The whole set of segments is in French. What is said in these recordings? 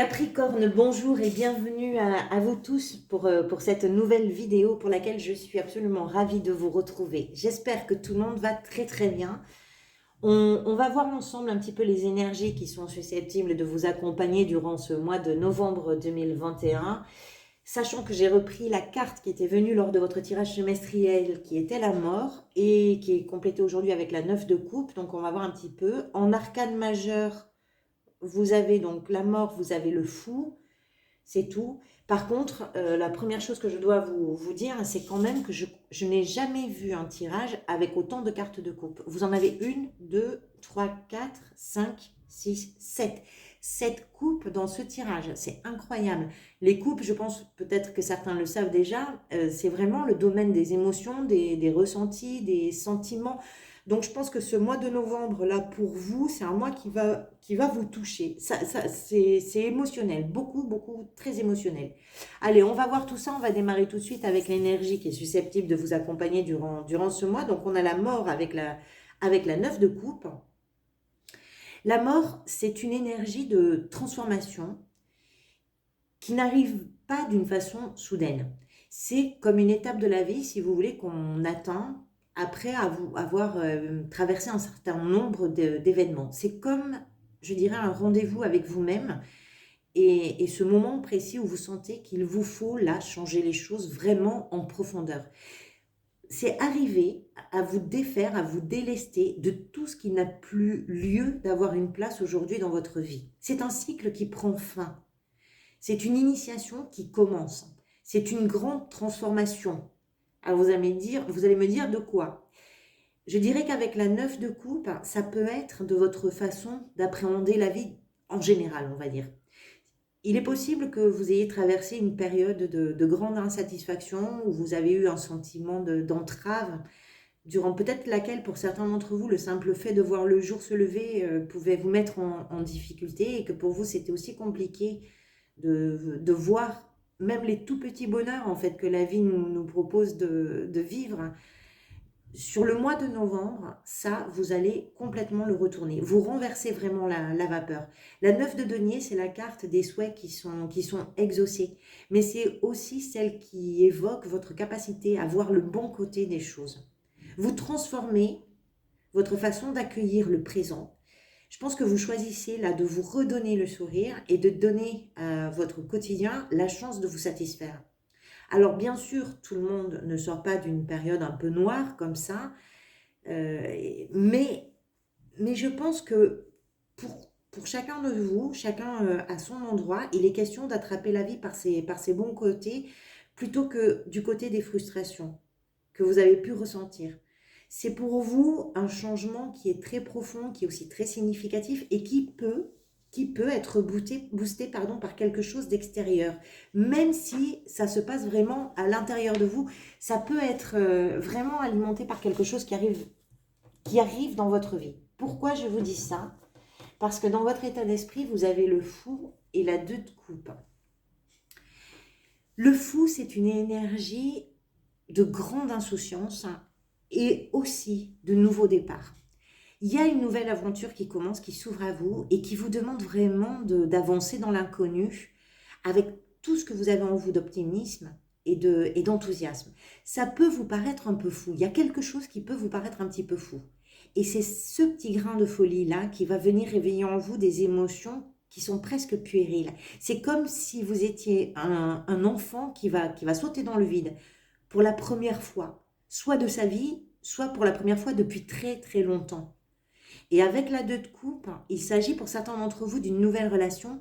Capricorne, bonjour et bienvenue à vous tous pour cette nouvelle vidéo pour laquelle je suis absolument ravie de vous retrouver. J'espère que tout le monde va très très bien. On va voir ensemble un petit peu les énergies qui sont susceptibles de vous accompagner durant ce mois de novembre 2021, sachant que j'ai repris la carte qui était venue lors de votre tirage semestriel, qui était la mort, et qui est complétée aujourd'hui avec la 9 de coupe. Donc on va voir un petit peu. En arcane majeur, vous avez donc la mort, vous avez le fou, c'est tout. Par contre, la première chose que je dois vous dire, c'est quand même que je n'ai jamais vu un tirage avec autant de cartes de coupe. Vous en avez une, deux, trois, quatre, cinq, six, sept. Sept coupes dans ce tirage, c'est incroyable. Les coupes, je pense peut-être que certains le savent déjà, c'est vraiment le domaine des émotions, des ressentis, des sentiments. Donc je pense que ce mois de novembre, là, pour vous, c'est un mois qui va vous toucher. C'est émotionnel, beaucoup, beaucoup, très émotionnel. Allez, on va voir tout ça, on va démarrer tout de suite avec l'énergie qui est susceptible de vous accompagner durant ce mois. Donc on a la mort avec la 9 de coupe. La mort, c'est une énergie de transformation qui n'arrive pas d'une façon soudaine. C'est comme une étape de la vie, si vous voulez, qu'on atteint après avoir traversé un certain nombre d'événements. C'est comme, je dirais, un rendez-vous avec vous-même et ce moment précis où vous sentez qu'il vous faut, là, changer les choses vraiment en profondeur. C'est arriver à vous défaire, à vous délester de tout ce qui n'a plus lieu d'avoir une place aujourd'hui dans votre vie. C'est un cycle qui prend fin. C'est une initiation qui commence. C'est une grande transformation. Alors vous allez me dire de quoi? Je dirais qu'avec la 9 de coupe, ça peut être de votre façon d'appréhender la vie en général, on va dire. Il est possible que vous ayez traversé une période de grande insatisfaction où vous avez eu un sentiment d'entrave, durant peut-être laquelle, pour certains d'entre vous, le simple fait de voir le jour se lever pouvait vous mettre en difficulté et que pour vous, c'était aussi compliqué de voir même les tout petits bonheurs en fait que la vie nous propose de vivre. Sur le mois de novembre, ça, vous allez complètement le retourner. Vous renversez vraiment la vapeur. La 9 de denier, c'est la carte des souhaits qui sont exaucés. Mais c'est aussi celle qui évoque votre capacité à voir le bon côté des choses. Vous transformez votre façon d'accueillir le présent. Je pense que vous choisissez là de vous redonner le sourire et de donner à votre quotidien la chance de vous satisfaire. Alors bien sûr, tout le monde ne sort pas d'une période un peu noire comme ça, mais je pense que pour chacun de vous, chacun à son endroit, il est question d'attraper la vie par ses bons côtés plutôt que du côté des frustrations que vous avez pu ressentir. C'est pour vous un changement qui est très profond, qui est aussi très significatif et qui peut être boosté par quelque chose d'extérieur. Même si ça se passe vraiment à l'intérieur de vous, ça peut être vraiment alimenté par quelque chose qui arrive dans votre vie. Pourquoi je vous dis ça? Parce que dans votre état d'esprit, vous avez le fou et la 2 de coupe. Le fou, c'est une énergie de grande insouciance et aussi de nouveaux départs. Il y a une nouvelle aventure qui commence, qui s'ouvre à vous et qui vous demande vraiment d'avancer dans l'inconnu avec tout ce que vous avez en vous d'optimisme et d'enthousiasme. Ça peut vous paraître un peu fou. Il y a quelque chose qui peut vous paraître un petit peu fou. Et c'est ce petit grain de folie-là qui va venir réveiller en vous des émotions qui sont presque puériles. C'est comme si vous étiez un enfant qui va sauter dans le vide pour la première fois, soit de sa vie, soit pour la première fois depuis très très longtemps. Et avec la 2 de coupe, il s'agit pour certains d'entre vous d'une nouvelle relation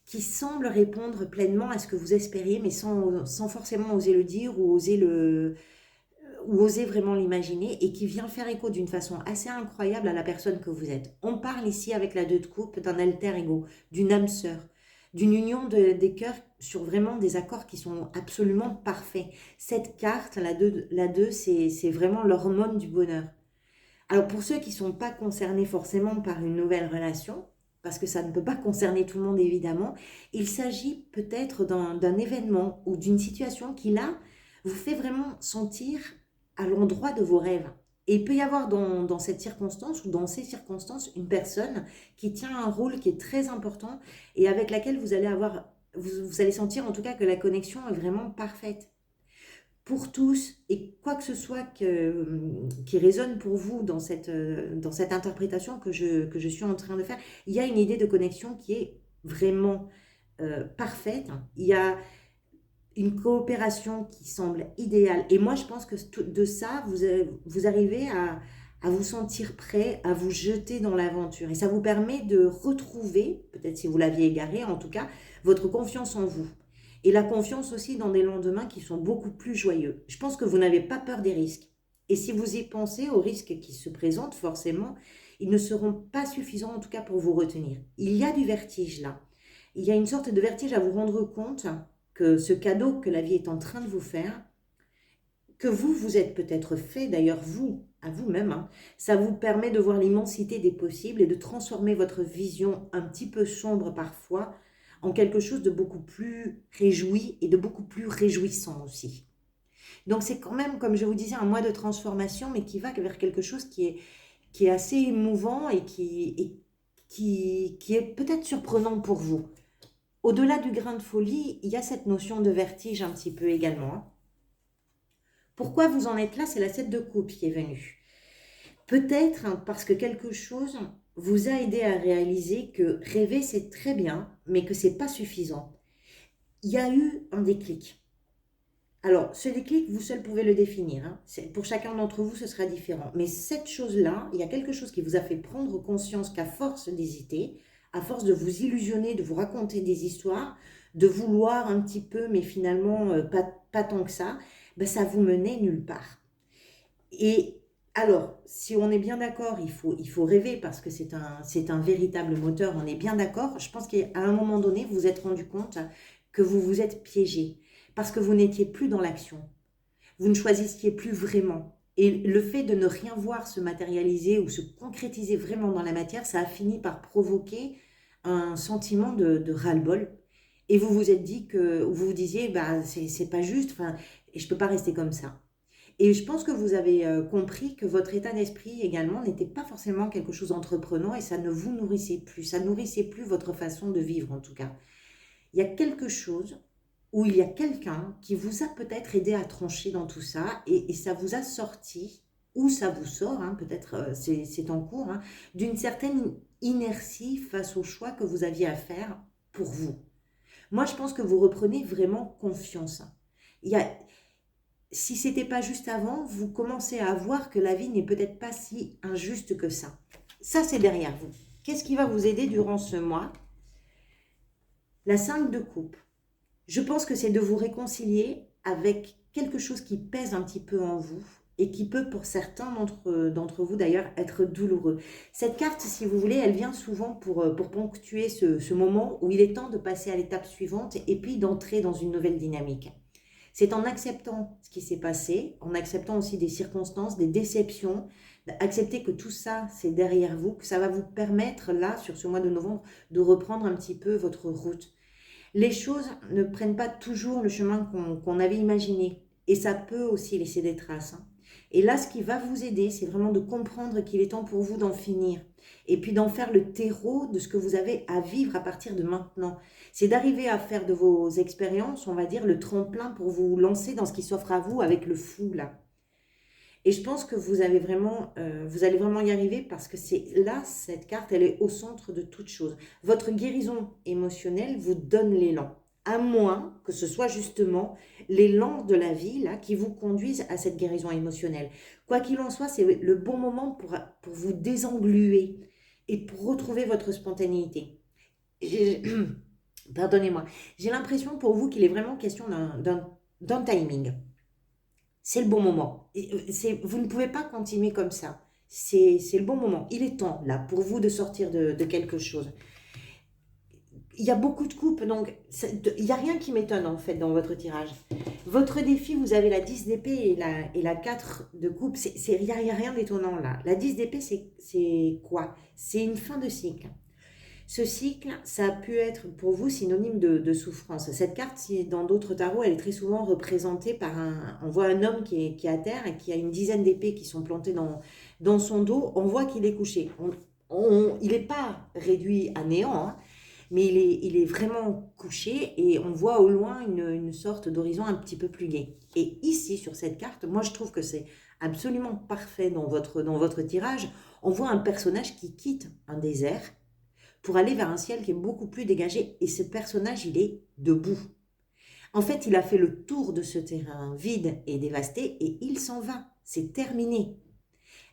qui semble répondre pleinement à ce que vous espériez, mais sans forcément oser le dire ou oser vraiment l'imaginer, et qui vient faire écho d'une façon assez incroyable à la personne que vous êtes. On parle ici avec la 2 de coupe d'un alter ego, d'une âme sœur, d'une union des cœurs sur vraiment des accords qui sont absolument parfaits. Cette carte, la 2 c'est vraiment l'hormone du bonheur. Alors pour ceux qui ne sont pas concernés forcément par une nouvelle relation, parce que ça ne peut pas concerner tout le monde évidemment, il s'agit peut-être d'un événement ou d'une situation qui là vous fait vraiment sentir à l'endroit de vos rêves. Et il peut y avoir dans cette circonstance ou dans ces circonstances une personne qui tient un rôle qui est très important et avec laquelle vous allez sentir en tout cas que la connexion est vraiment parfaite pour tous et quoi que ce soit qui résonne pour vous dans cette interprétation que je suis en train de faire, il y a une idée de connexion qui est vraiment parfaite. Il y a une coopération qui semble idéale. Et moi, je pense que de ça, vous arrivez à vous sentir prêt, à vous jeter dans l'aventure. Et ça vous permet de retrouver, peut-être si vous l'aviez égaré en tout cas, votre confiance en vous. Et la confiance aussi dans des lendemains qui sont beaucoup plus joyeux. Je pense que vous n'avez pas peur des risques. Et si vous y pensez aux risques qui se présentent, forcément, ils ne seront pas suffisants en tout cas pour vous retenir. Il y a du vertige là. Il y a une sorte de vertige à vous rendre compte que ce cadeau que la vie est en train de vous faire, que vous êtes peut-être fait, d'ailleurs vous, à vous-même, hein, ça vous permet de voir l'immensité des possibles et de transformer votre vision un petit peu sombre parfois en quelque chose de beaucoup plus réjoui et de beaucoup plus réjouissant aussi. Donc c'est quand même, comme je vous disais, un mois de transformation, mais qui va vers quelque chose qui est assez émouvant et qui est peut-être surprenant pour vous. Au-delà du grain de folie, il y a cette notion de vertige un petit peu également. Pourquoi vous en êtes là? C'est la 7 de coupe qui est venue. Peut-être parce que quelque chose vous a aidé à réaliser que rêver c'est très bien, mais que c'est pas suffisant. Il y a eu un déclic. Alors, ce déclic, vous seul pouvez le définir. Hein. Pour chacun d'entre vous, ce sera différent. Mais cette chose-là, il y a quelque chose qui vous a fait prendre conscience qu'à force d'hésiter, à force de vous illusionner, de vous raconter des histoires, de vouloir un petit peu, mais finalement pas tant que ça, ben, ça vous menait nulle part. Et alors, si on est bien d'accord, il faut rêver parce que c'est un véritable moteur, on est bien d'accord. Je pense qu'à un moment donné, vous vous êtes rendu compte que vous vous êtes piégé parce que vous n'étiez plus dans l'action. Vous ne choisissiez plus vraiment. Et le fait de ne rien voir se matérialiser ou se concrétiser vraiment dans la matière, ça a fini par provoquer un sentiment de ras-le-bol. Et vous vous êtes dit que, vous vous disiez, bah, c'est pas juste, enfin, et je peux pas rester comme ça. Et je pense que vous avez compris que votre état d'esprit également n'était pas forcément quelque chose d'entreprenant et ça ne vous nourrissait plus. Ça nourrissait plus votre façon de vivre en tout cas. Il y a quelque chose où il y a quelqu'un qui vous a peut-être aidé à trancher dans tout ça et ça vous a sorti, ou ça vous sort, hein, peut-être c'est en cours, hein, d'une certaine inertie face au choix que vous aviez à faire pour vous. Moi, je pense que vous reprenez vraiment confiance. Il y a, si c'était pas juste avant, vous commencez à voir que la vie n'est peut-être pas si injuste que ça. Ça, c'est derrière vous. Qu'est-ce qui va vous aider durant ce mois? La 5 de coupe. Je pense que c'est de vous réconcilier avec quelque chose qui pèse un petit peu en vous et qui peut pour certains d'entre vous d'ailleurs être douloureux. Cette carte, si vous voulez, elle vient souvent pour ponctuer ce moment où il est temps de passer à l'étape suivante et puis d'entrer dans une nouvelle dynamique. C'est en acceptant ce qui s'est passé, en acceptant aussi des circonstances, des déceptions, d'accepter que tout ça, c'est derrière vous, que ça va vous permettre, là, sur ce mois de novembre, de reprendre un petit peu votre route. Les choses ne prennent pas toujours le chemin qu'on avait imaginé. Et ça peut aussi laisser des traces. Hein. Et là, ce qui va vous aider, c'est vraiment de comprendre qu'il est temps pour vous d'en finir. Et puis d'en faire le terreau de ce que vous avez à vivre à partir de maintenant. C'est d'arriver à faire de vos expériences, on va dire, le tremplin pour vous lancer dans ce qui s'offre à vous avec le fou, là. Et je pense que vous allez vraiment y arriver parce que c'est là, cette carte, elle est au centre de toute chose. Votre guérison émotionnelle vous donne l'élan, à moins que ce soit justement l'élan de la vie là qui vous conduise à cette guérison émotionnelle. Quoi qu'il en soit, c'est le bon moment pour vous désengluer et pour retrouver votre spontanéité. Pardonnez-moi, j'ai l'impression pour vous qu'il est vraiment question d'un timing. C'est le bon moment. Vous ne pouvez pas continuer comme ça. C'est le bon moment. Il est temps, là, pour vous de sortir de quelque chose. Il y a beaucoup de coupes, donc il n'y a rien qui m'étonne, en fait, dans votre tirage. Votre défi, vous avez la 10 d'épée et la 4 de coupe. Il n'y a rien d'étonnant, là. La 10 d'épée, c'est quoi? C'est une fin de cycle. Ce cycle, ça a pu être pour vous synonyme de souffrance. Cette carte, dans d'autres tarots, elle est très souvent représentée par on voit un homme qui est à terre et qui a une dizaine d'épées qui sont plantées dans son dos. On voit qu'il est couché. Il n'est pas réduit à néant, hein, mais il est vraiment couché et on voit au loin une sorte d'horizon un petit peu plus gai. Et ici, sur cette carte, moi je trouve que c'est absolument parfait dans votre tirage. On voit un personnage qui quitte un désert pour aller vers un ciel qui est beaucoup plus dégagé. Et ce personnage, il est debout. En fait, il a fait le tour de ce terrain vide et dévasté et il s'en va. C'est terminé.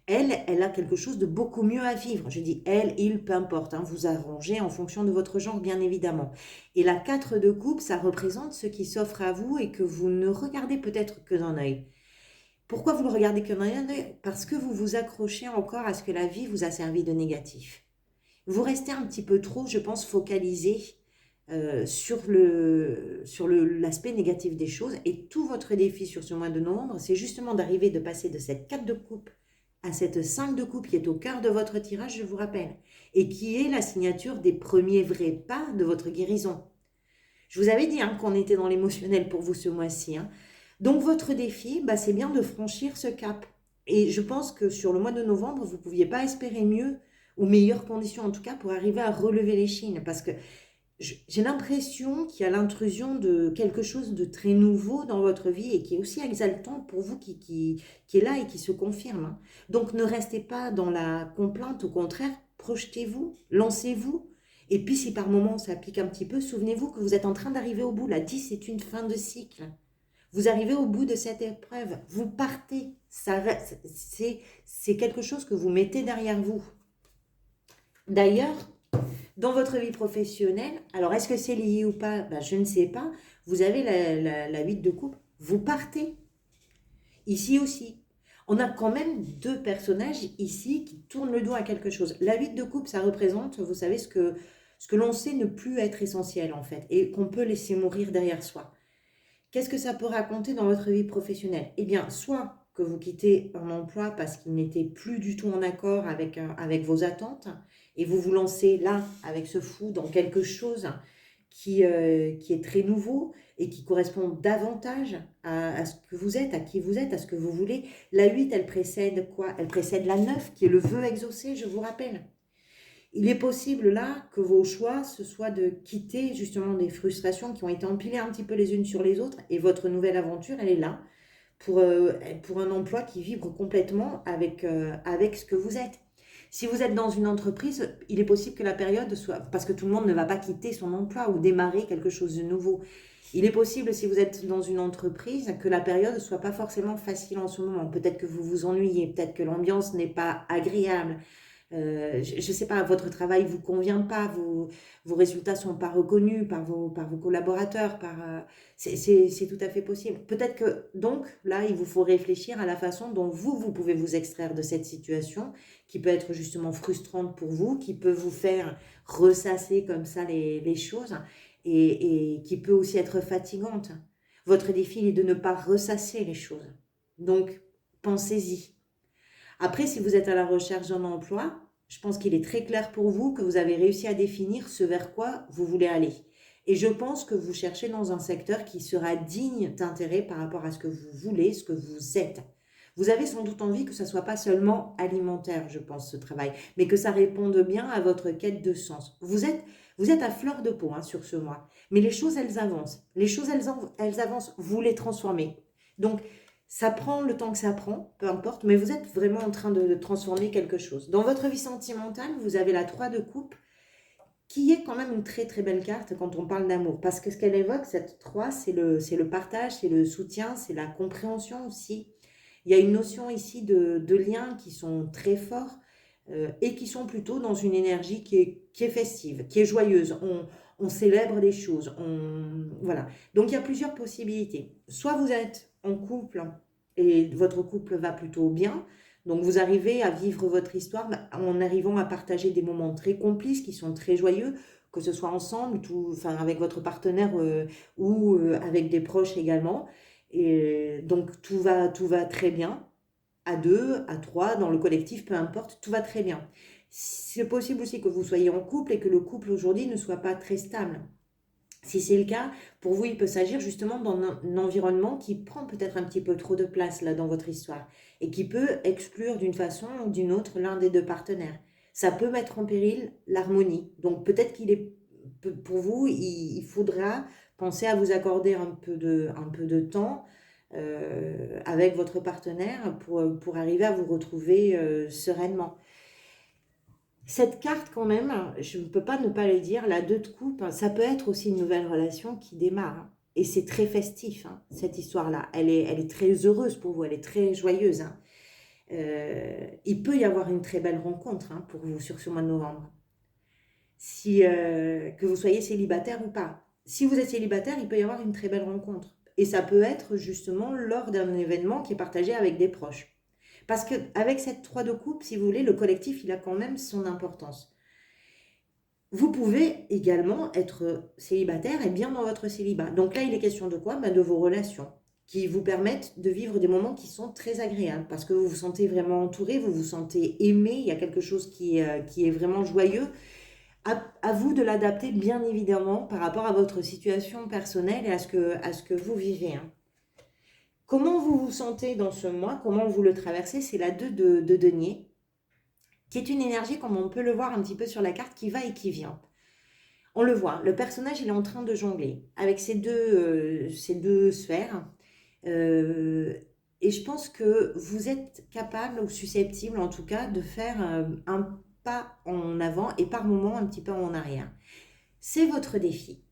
Elle a quelque chose de beaucoup mieux à vivre. Je dis elle, il, peu importe. Hein, vous arrangez en fonction de votre genre, bien évidemment. Et la 4 de coupe, ça représente ce qui s'offre à vous et que vous ne regardez peut-être que d'un œil. Pourquoi vous le regardez que d'un œil? Parce que vous vous accrochez encore à ce que la vie vous a servi de négatif. Vous restez un petit peu trop, je pense, focalisé sur l'aspect négatif des choses. Et tout votre défi sur ce mois de novembre, c'est justement d'arriver, de passer de cette 4 de coupe à cette 5 de coupe qui est au cœur de votre tirage, je vous rappelle, et qui est la signature des premiers vrais pas de votre guérison. Je vous avais dit hein, qu'on était dans l'émotionnel pour vous ce mois-ci. Hein. Donc votre défi, bah, c'est bien de franchir ce cap. Et je pense que sur le mois de novembre, vous ne pouviez pas espérer mieux ou meilleures conditions en tout cas pour arriver à relever l'échine. Parce que j'ai l'impression qu'il y a l'intrusion de quelque chose de très nouveau dans votre vie et qui est aussi exaltant pour vous, qui est là et qui se confirme. Hein. Donc ne restez pas dans la complainte, au contraire, projetez-vous, lancez-vous. Et puis si par moment ça pique un petit peu, souvenez-vous que vous êtes en train d'arriver au bout. La 10, c'est une fin de cycle. Vous arrivez au bout de cette épreuve, vous partez. C'est quelque chose que vous mettez derrière vous. D'ailleurs, dans votre vie professionnelle, alors est-ce que c'est lié ou pas? Ben, je ne sais pas. Vous avez la 8 de coupe, vous partez. Ici aussi. On a quand même deux personnages ici qui tournent le dos à quelque chose. La 8 de coupe, ça représente, vous savez, ce que l'on sait ne plus être essentiel en fait et qu'on peut laisser mourir derrière soi. Qu'est-ce que ça peut raconter dans votre vie professionnelle? Eh bien, soit que vous quittez un emploi parce qu'il n'était plus du tout en accord avec vos attentes et vous vous lancez là, avec ce fou, dans quelque chose qui est très nouveau et qui correspond davantage à ce que vous êtes, à qui vous êtes, à ce que vous voulez. La 8, elle précède quoi? Elle précède la 9, qui est le vœu exaucé, je vous rappelle. Il est possible là que vos choix, ce soit de quitter justement des frustrations qui ont été empilées un petit peu les unes sur les autres et votre nouvelle aventure, elle est là pour un emploi qui vibre complètement avec ce que vous êtes. Si vous êtes dans une entreprise, il est possible que la période soit, parce que tout le monde ne va pas quitter son emploi ou démarrer quelque chose de nouveau. Il est possible, si vous êtes dans une entreprise, que la période ne soit pas forcément facile en ce moment. Peut-être que vous vous ennuyez, peut-être que l'ambiance n'est pas agréable. Je ne sais pas, votre travail ne vous convient pas, vos résultats ne sont pas reconnus par vos collaborateurs, c'est tout à fait possible. Peut-être que, donc, là, il vous faut réfléchir à la façon dont vous pouvez vous extraire de cette situation, qui peut être justement frustrante pour vous, qui peut vous faire ressasser comme ça les choses, et qui peut aussi être fatigante. Votre défi il est de ne pas ressasser les choses. Donc, pensez-y. Après, si vous êtes à la recherche d'un emploi, je pense qu'il est très clair pour vous que vous avez réussi à définir ce vers quoi vous voulez aller. Et je pense que vous cherchez dans un secteur qui sera digne d'intérêt par rapport à ce que vous voulez, ce que vous êtes. Vous avez sans doute envie que ça ne soit pas seulement alimentaire, je pense, ce travail, mais que ça réponde bien à votre quête de sens. Vous êtes à fleur de peau hein, sur ce mois, mais les choses, elles avancent. Les choses, elles avancent, vous les transformez. Donc, ça prend le temps que ça prend, peu importe, mais vous êtes vraiment en train de transformer quelque chose. Dans votre vie sentimentale, vous avez la 3 de coupe, qui est quand même une très très belle carte quand on parle d'amour. Parce que ce qu'elle évoque, cette 3, c'est le partage, c'est le soutien, c'est la compréhension aussi. Il y a une notion ici de liens qui sont très forts et qui sont plutôt dans une énergie qui est festive, qui est joyeuse. On célèbre des choses. Voilà. Donc il y a plusieurs possibilités. Soit vous êtes en couple et votre couple va plutôt bien. Donc vous arrivez à vivre votre histoire en arrivant à partager des moments très complices qui sont très joyeux, que ce soit ensemble, enfin avec votre partenaire ou avec des proches également. Et donc tout va très bien, à deux, à trois, dans le collectif, peu importe, tout va très bien. C'est possible aussi que vous soyez en couple et que le couple aujourd'hui ne soit pas très stable. Si c'est le cas, pour vous, il peut s'agir justement d'un environnement qui prend peut-être un petit peu trop de place là dans votre histoire et qui peut exclure d'une façon ou d'une autre l'un des deux partenaires. Ça peut mettre en péril l'harmonie. Donc peut-être qu'il est, pour vous, il faudra penser à vous accorder un peu de temps avec votre partenaire pour arriver à vous retrouver sereinement. Cette carte, quand même, je ne peux pas ne pas le dire, la 2 de coupe, ça peut être aussi une nouvelle relation qui démarre, hein. Et c'est très festif, hein, cette histoire-là. Elle est très heureuse pour vous, elle est très joyeuse, hein. Il peut y avoir une très belle rencontre, hein, pour vous sur ce mois de novembre. Si, que vous soyez célibataire ou pas. Si vous êtes célibataire, il peut y avoir une très belle rencontre. Et ça peut être justement lors d'un événement qui est partagé avec des proches. Parce qu'avec cette 3 de coupe, si vous voulez, le collectif, il a quand même son importance. Vous pouvez également être célibataire et bien dans votre célibat. Donc là, il est question de quoi? De vos relations qui vous permettent de vivre des moments qui sont très agréables parce que vous vous sentez vraiment entouré, vous vous sentez aimé, il y a quelque chose qui est vraiment joyeux. À vous de l'adapter bien évidemment par rapport à votre situation personnelle et à ce que vous vivez, hein. Comment vous vous sentez dans ce mois? Comment vous le traversez? C'est la 2 de denier, qui est une énergie, comme on peut le voir un petit peu sur la carte, qui va et qui vient. On le voit, le personnage, il est en train de jongler avec ces deux sphères. Et je pense que vous êtes capable ou susceptible, en tout cas, de faire un pas en avant et par moment un petit peu en arrière. C'est votre défi.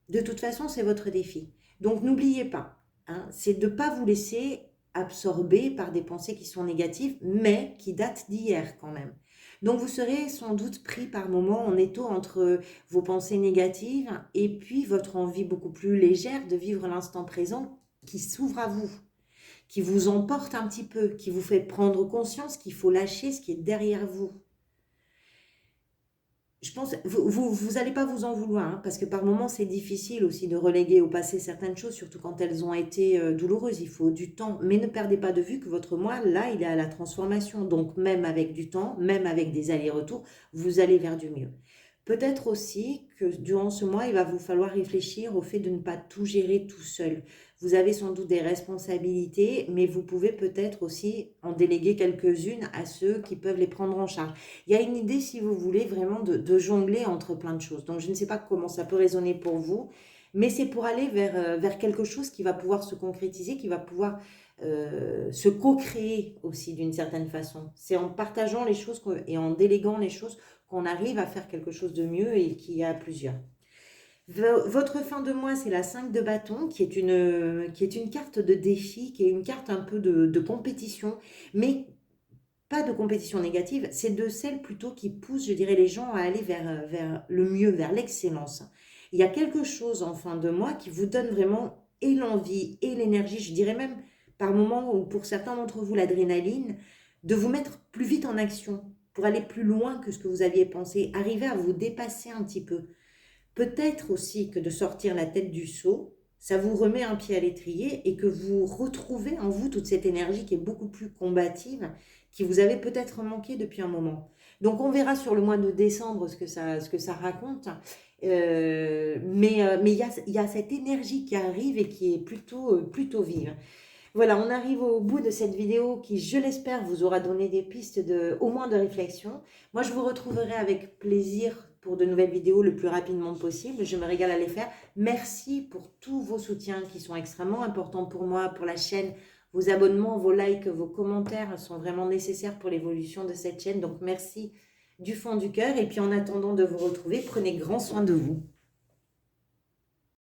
De toute façon, c'est votre défi. Donc, n'oubliez pas, hein, c'est de ne pas vous laisser absorber par des pensées qui sont négatives, mais qui datent d'hier quand même. Donc, vous serez sans doute pris par moments en étau entre vos pensées négatives et puis votre envie beaucoup plus légère de vivre l'instant présent qui s'ouvre à vous, qui vous emporte un petit peu, qui vous fait prendre conscience qu'il faut lâcher ce qui est derrière vous. Je pense, vous allez pas vous en vouloir, hein, parce que par moments c'est difficile aussi de reléguer au passé certaines choses, surtout quand elles ont été douloureuses. Il faut du temps, mais ne perdez pas de vue que votre moi, là, il est à la transformation. Donc même avec du temps, même avec des allers-retours, vous allez vers du mieux. Peut-être aussi que durant ce mois, il va vous falloir réfléchir au fait de ne pas tout gérer tout seul. Vous avez sans doute des responsabilités, mais vous pouvez peut-être aussi en déléguer quelques-unes à ceux qui peuvent les prendre en charge. Il y a une idée, si vous voulez, vraiment de jongler entre plein de choses. Donc, je ne sais pas comment ça peut résonner pour vous, mais c'est pour aller vers quelque chose qui va pouvoir se concrétiser, qui va pouvoir se co-créer aussi d'une certaine façon. C'est en partageant les choses et en déléguant les choses qu'on arrive à faire quelque chose de mieux et qui y a plusieurs. Votre fin de mois, c'est la 5 de bâton, qui est une carte de défi, qui est une carte un peu de compétition, mais pas de compétition négative, c'est de celle plutôt qui pousse, je dirais, les gens à aller vers le mieux, vers l'excellence. Il y a quelque chose en fin de mois qui vous donne vraiment et l'envie et l'énergie, je dirais même par moments, ou pour certains d'entre vous, l'adrénaline, de vous mettre plus vite en action, pour aller plus loin que ce que vous aviez pensé, arriver à vous dépasser un petit peu. Peut-être aussi que de sortir la tête du seau, ça vous remet un pied à l'étrier et que vous retrouvez en vous toute cette énergie qui est beaucoup plus combative, qui vous avait peut-être manqué depuis un moment. Donc on verra sur le mois de décembre ce que ça raconte. Mais il y a cette énergie qui arrive et qui est plutôt vive. Voilà, on arrive au bout de cette vidéo qui, je l'espère, vous aura donné des pistes au moins de réflexion. Moi, je vous retrouverai avec plaisir pour de nouvelles vidéos le plus rapidement possible. Je me régale à les faire. Merci pour tous vos soutiens qui sont extrêmement importants pour moi, pour la chaîne. Vos abonnements, vos likes, vos commentaires sont vraiment nécessaires pour l'évolution de cette chaîne. Donc, merci du fond du cœur. Et puis, en attendant de vous retrouver, prenez grand soin de vous.